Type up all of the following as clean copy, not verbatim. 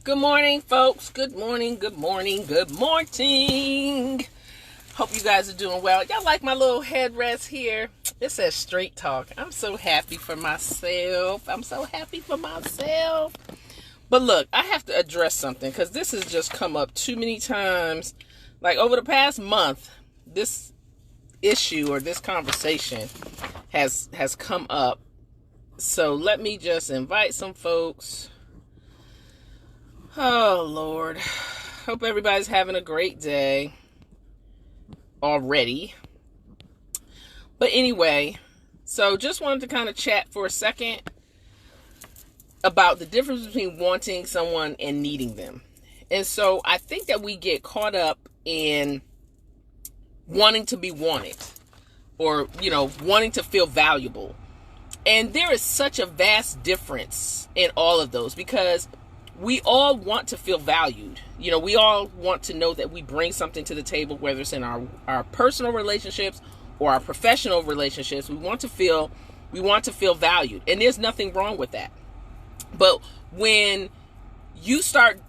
Good morning, folks. Good morning, good morning, good morning. Hope you guys are doing well. Y'all like my little headrest here? It says Straight Talk. I'm so happy for myself. But look, I have to address something because this has just come up too many times. Like over the past month, this issue or this conversation has come up. So let me just invite some folks. Oh, Lord. Hope everybody's having a great day already. But anyway, so just wanted to kind of chat for a second about the difference between wanting someone and needing them. And so I think that we get caught up in wanting to be wanted or, wanting to feel valuable. And there is such a vast difference in all of those because we all want to feel valued. We all want to know that we bring something to the table, whether it's in our personal relationships or our professional relationships. We want to feel valued. And there's nothing wrong with that. But when you start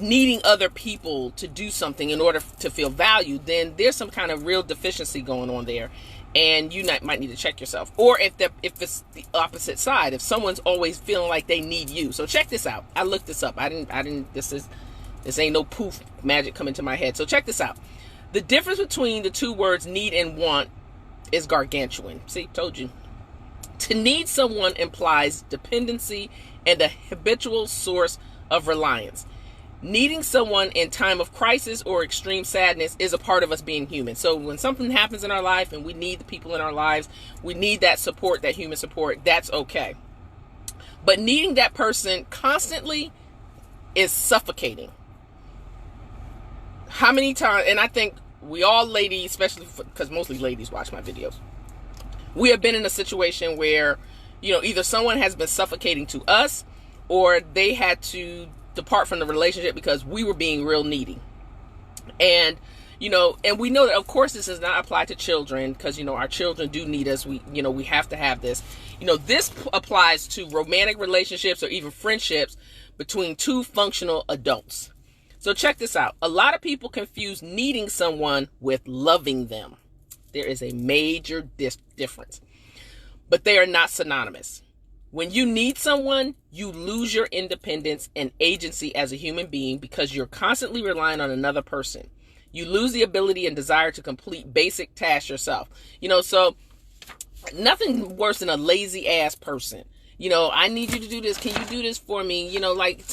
needing other people to do something in order to feel valued, then there's some kind of real deficiency going on there. And you might need to check yourself. Or if it's the opposite side, if someone's always feeling like they need you. So check this out. I looked this up. This ain't no poof magic coming to my head. So check this out. The difference between the two words need and want is gargantuan. See, told you. To need someone implies dependency and a habitual source of reliance. Needing someone in time of crisis or extreme sadness is a part of us being human. So when something happens in our life and we need the people in our lives, we need that support, that human support, that's okay. But needing that person constantly is suffocating. How many times, and I think we all ladies, especially because mostly ladies watch my videos, we have been in a situation where, either someone has been suffocating to us or they had to depart from the relationship because we were being real needy. And and we know that of course this does not apply to children because our children do need us. We have to have this. This applies to romantic relationships or even friendships between two functional adults. So check this out. A lot of people confuse needing someone with loving them. There is a major difference, but they are not synonymous. When you need someone, you lose your independence and agency as a human being because you're constantly relying on another person. You lose the ability and desire to complete basic tasks yourself. So nothing worse than a lazy ass person. I need you to do this. Can you do this for me? Like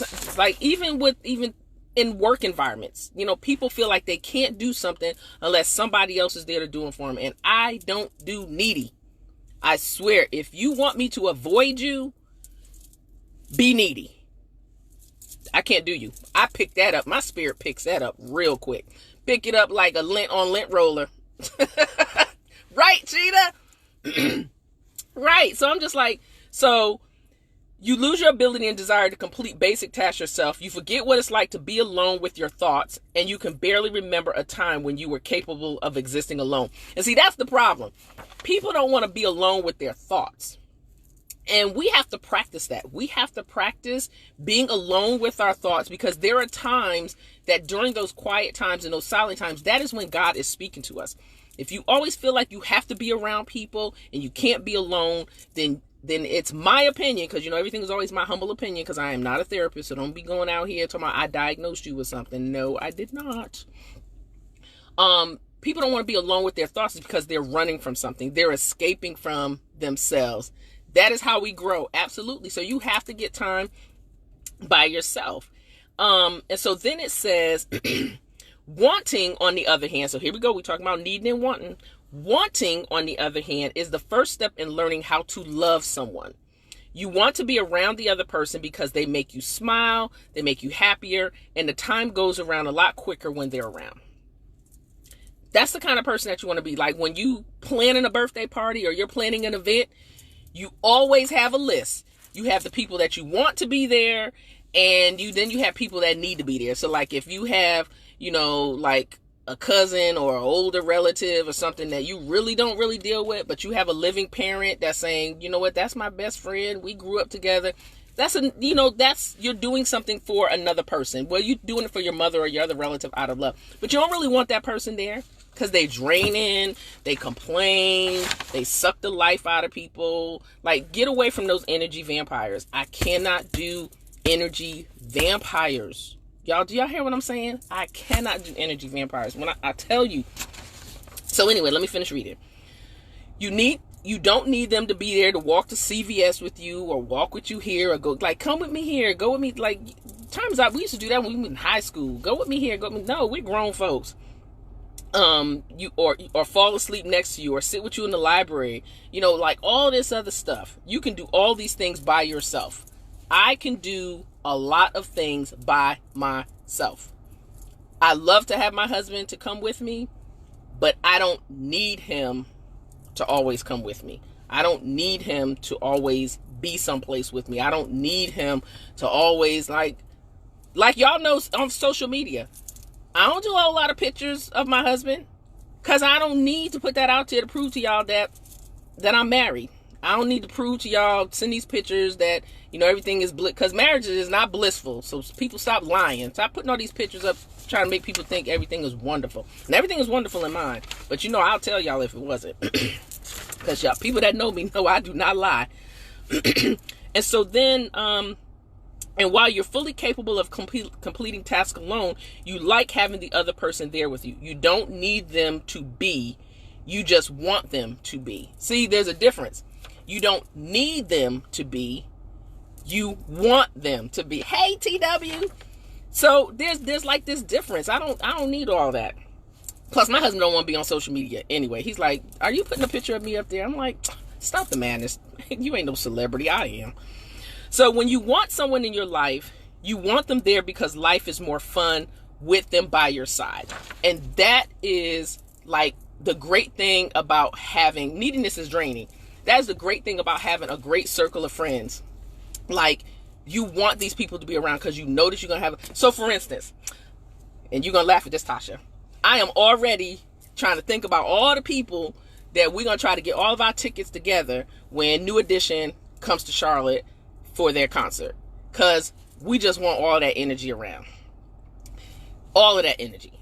even in work environments, people feel like they can't do something unless somebody else is there to do it for them. And I don't do needy. I swear, if you want me to avoid you, be needy. I can't do you. I pick that up. My spirit picks that up real quick. Pick it up like a lint roller. Right, Cheetah? Right. So I'm just like, so you lose your ability and desire to complete basic tasks yourself. You forget what it's like to be alone with your thoughts, and you can barely remember a time when you were capable of existing alone. And see, that's the problem. People don't want to be alone with their thoughts. And we have to practice that. We have to practice being alone with our thoughts because there are times that during those quiet times and those silent times, that is when God is speaking to us. If you always feel like you have to be around people and you can't be alone, then it's my opinion, because everything is always my humble opinion, because I am not a therapist, so don't be going out here talking about I diagnosed you with something. No, I did not. People don't want to be alone with their thoughts because they're running from something. They're escaping from themselves. That is how we grow. Absolutely. So you have to get time by yourself. And so then it says, wanting, on the other hand, so here we go. We're talking about needing and wanting. Wanting, on the other hand, is the first step in learning how to love someone. You want to be around the other person because they make you smile, they make you happier, and the time goes around a lot quicker when they're around. That's the kind of person that you want to be. Like when you planning a birthday party or you're planning an event, you always have a list. You have the people that you want to be there, and then you have people that need to be there. So like if you have, like a cousin or an older relative or something that you really don't deal with, but you have a living parent that's saying, you know what, that's my best friend, we grew up together, you're doing something for another person. Well, you're doing it for your mother or your other relative out of love, but you don't really want that person there because they drain, they complain, they suck the life out of people. Like, get away from those energy vampires. I cannot do energy vampires. Y'all, do y'all hear what I'm saying? I cannot do energy vampires. When I tell you. So anyway, let me finish reading. You don't need them to be there to walk to CVS with you or walk with you here or go, like, come with me here, go with me. Like, times out, we used to do that when we were in high school. Go with me here, go with me. No, we're grown folks. Or fall asleep next to you or sit with you in the library. Like all this other stuff. You can do all these things by yourself. I can do a lot of things by myself. I love to have my husband to come with me, but I don't need him to always come with me. I don't need him to always be someplace with me. I don't need him to always like y'all know on social media. I don't do a whole lot of pictures of my husband because I don't need to put that out there to prove to y'all that I'm married. I don't need to prove to y'all, send these pictures that, everything is because marriage is not blissful. So people stop lying. Stop putting all these pictures up trying to make people think everything is wonderful. And everything is wonderful in mine. But I'll tell y'all if it wasn't. Because y'all, people that know me know I do not lie. And so then, and while you're fully capable of completing tasks alone, you like having the other person there with you. You don't need them to be. You just want them to be. See, there's a difference. You don't need them to be. You want them to be. Hey, TW. So there's like this difference. I don't need all that. Plus, my husband don't want to be on social media anyway. He's like, are you putting a picture of me up there? I'm like, stop the madness. You ain't no celebrity. I am. So when you want someone in your life, you want them there because life is more fun with them by your side. And that is like the great thing about having, neediness is draining. That is the great thing about having a great circle of friends. Like, you want these people to be around because you know that you're going to have. So for instance, and you're going to laugh at this, Tasha, I am already trying to think about all the people that we're going to try to get all of our tickets together when New Edition comes to Charlotte for their concert. Because we just want all that energy around. All of that energy.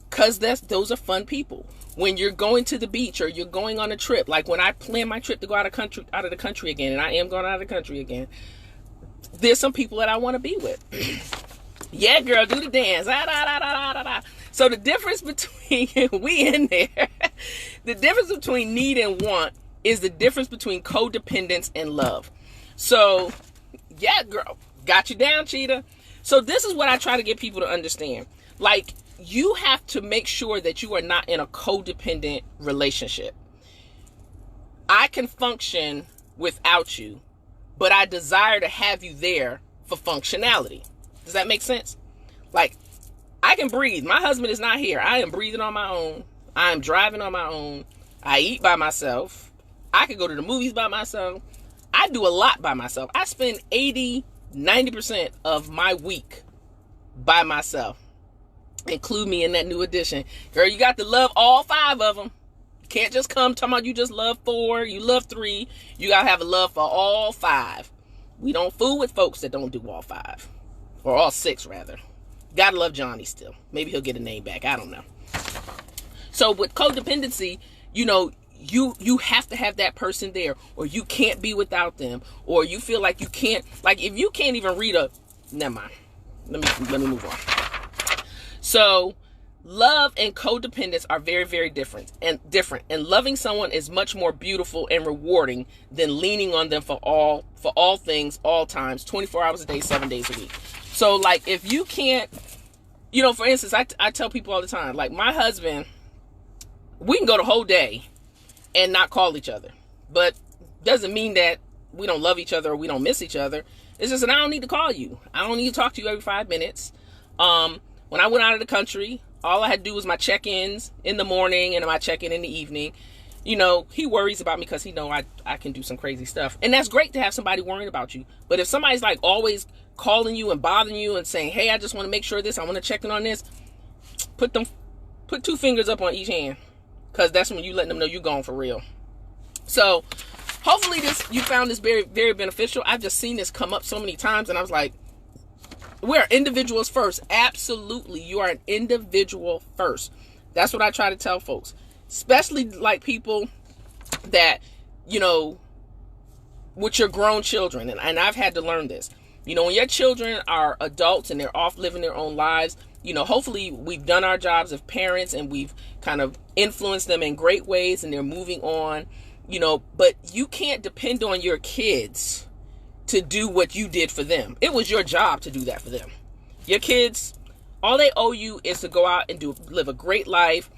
Because those are fun people. When you're going to the beach or you're going on a trip, like when I plan my trip to go out of the country again, and I am going out of the country again, there's some people that I want to be with. Yeah, girl, do the dance. So the difference between, we in there, the difference between need and want is the difference between codependence and love. So, yeah, girl, got you down, Cheetah. So this is what I try to get people to understand. Like, you have to make sure that you are not in a codependent relationship. I can function without you, but I desire to have you there for functionality. Does that make sense? Like, I can breathe. My husband is not here. I am breathing on my own. I am driving on my own. I eat by myself. I can go to the movies by myself. I do a lot by myself. I spend 80-90% of my week by myself. Include me in that New Edition. Girl, you got to love all 5 of them. You can't just come talking about you just love 4, you love 3. You got to have a love for all 5. We don't fool with folks that don't do all 5. Or all 6, rather. Gotta love Johnny still. Maybe he'll get a name back. I don't know. So with codependency, you have to have that person there, or you can't be without them, or you feel like you can't, like if you can't even read never mind. Let me move on. So love and codependence are very, very different. And loving someone is much more beautiful and rewarding than leaning on them for all things, all times, 24 hours a day, 7 days a week. So like, if you can't, for instance, I tell people all the time, like my husband, we can go the whole day and not call each other, but doesn't mean that we don't love each other or we don't miss each other. It's just that I don't need to call you. I don't need to talk to you every 5 minutes. When I went out of the country, all I had to do was my check-ins in the morning and my check-in in the evening. He worries about me because he know I can do some crazy stuff. And that's great to have somebody worrying about you. But if somebody's like always calling you and bothering you and saying, hey, I just want to make sure of this, I want to check in on this, put 2 fingers up on each hand. Because that's when you letting them know you're gone for real. So hopefully you found this very, very beneficial. I've just seen this come up so many times, and I was like, we're individuals first. Absolutely. You are an individual first. That's what I try to tell folks, especially like people that, you know, with your grown children. And I've had to learn this. You know, when your children are adults and they're off living their own lives, you know, hopefully we've done our jobs as parents and we've kind of influenced them in great ways and they're moving on, you know, but you can't depend on your kids to do what you did for them. It was your job to do that for them. Your kids, all they owe you is to go out and live a great life,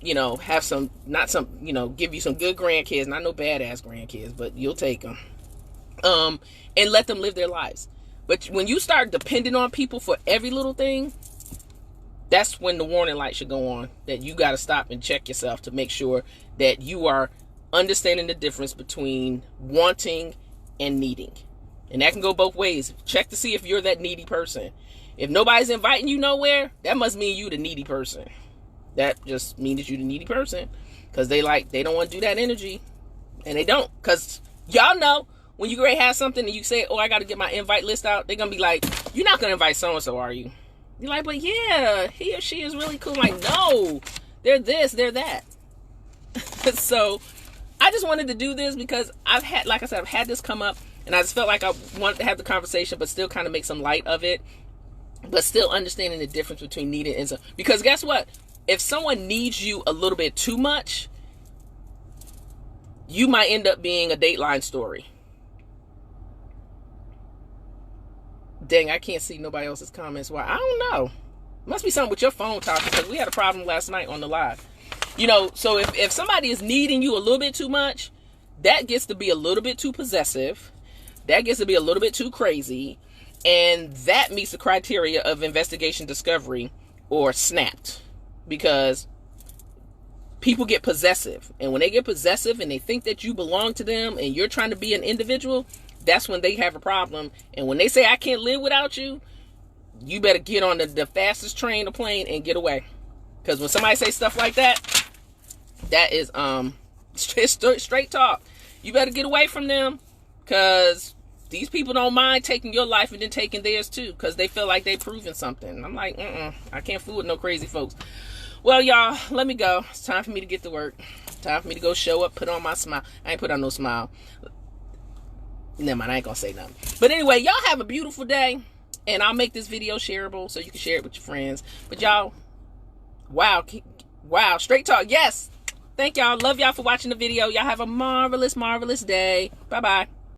you know, have give you some good grandkids, not no badass grandkids, but you'll take them, and let them live their lives. But when you start depending on people for every little thing, that's when the warning light should go on, that you got to stop and check yourself to make sure that you are understanding the difference between wanting and needing. And that can go both ways. Check to see if you're that needy person. If nobody's inviting you nowhere, that must mean you the needy person. That just means that you the needy person. Because they don't want to do that energy. And they don't. Because y'all know, when you ready to have something and you say, oh, I got to get my invite list out, they're going to be like, you're not going to invite so-and-so, are you? You're like, but yeah, he or she is really cool. I'm like, no, they're this, they're that. So I just wanted to do this because I've had this come up. And I just felt like I wanted to have the conversation, but still kind of make some light of it. But still understanding the difference between needed and... Because guess what? If someone needs you a little bit too much, you might end up being a Dateline story. Dang, I can't see nobody else's comments. Why? I don't know. Must be something with your phone talking, because we had a problem last night on the live. You know, so if somebody is needing you a little bit too much, that gets to be a little bit too possessive. That gets to be a little bit too crazy. And that meets the criteria of investigation discovery or snapped. Because people get possessive. And when they get possessive and they think that you belong to them and you're trying to be an individual, that's when they have a problem. And when they say, I can't live without you, you better get on the fastest train or plane and get away. Because when somebody say stuff like that, that is straight talk. You better get away from them. Because these people don't mind taking your life and then taking theirs too. Because they feel like they're proving something. I'm like, I can't fool with no crazy folks. Well, y'all, let me go. It's time for me to get to work. Time for me to go show up, put on my smile. I ain't put on no smile. Never mind, I ain't gonna say nothing. But anyway, y'all have a beautiful day. And I'll make this video shareable so you can share it with your friends. But y'all, wow, straight talk. Yes. Thank y'all. Love y'all for watching the video. Y'all have a marvelous, marvelous day. Bye-bye.